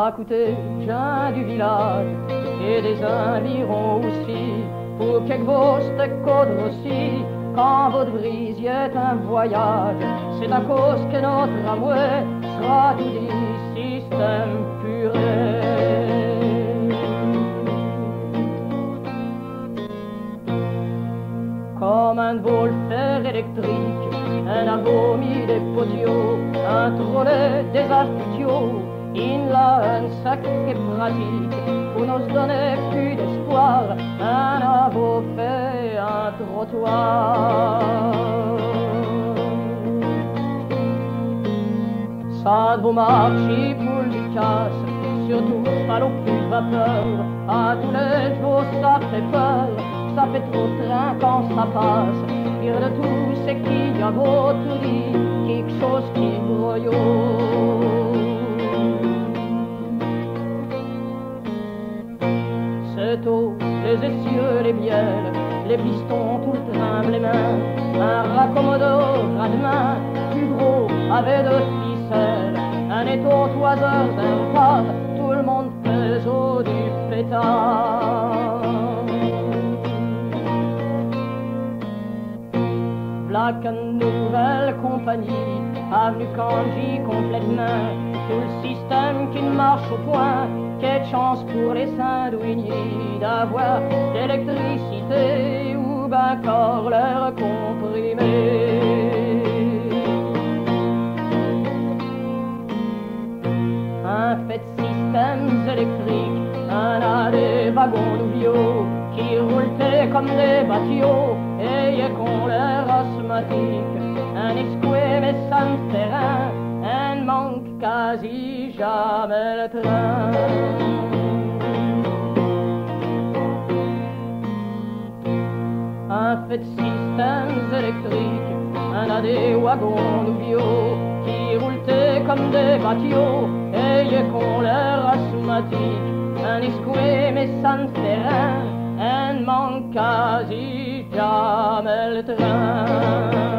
À côté, j'ai du village et des environs aussi, pour quelques vostres côtes aussi. Quand votre brise est un voyage, c'est à cause que notre amour sera tout dit système puré. Comme un vol fer électrique, un a vomi des potiaux, un trolley des affections, il a un sacré pratique pour nous donner plus d'espoir, un a beau fait un trottoir. Ça vous marcher pour du casse, surtout à l'eau plus de vapeur, à tous les jours ça fait peur. Ça fait trop train quand ça passe. Pire de tout, c'est qu'il y a votre vie, quelque chose qui broye. C'est eau, les essieux, les bielles, les pistons, tout le train, les mains. Un raccommodeur à deux mains, plus gros, avec de ficelles. Un étau, toiseur d'un phare, tout le monde fait au du pétard. V'là qu'une nouvelle compagnie, avenue Kanji complètement, tout le système qui ne marche au point. Quelle chance pour les Saint-Douiniers d'avoir l'électricité ou ben encore l'air comprimé. Un fait de systèmes électriques, un a des wagons nouveaux qui roulent comme des bateaux et y'a qu'on l'air asthmatique. Un escoué mais ça ne fait rien, un manque quasi jamais le train. Un fait de systèmes électriques, un a des wagons nouveaux qui roulent comme des bateaux et y'a qu'on l'air asthmatique. Un escoué mais ça ne fait rien, un manque quasi jamais le train.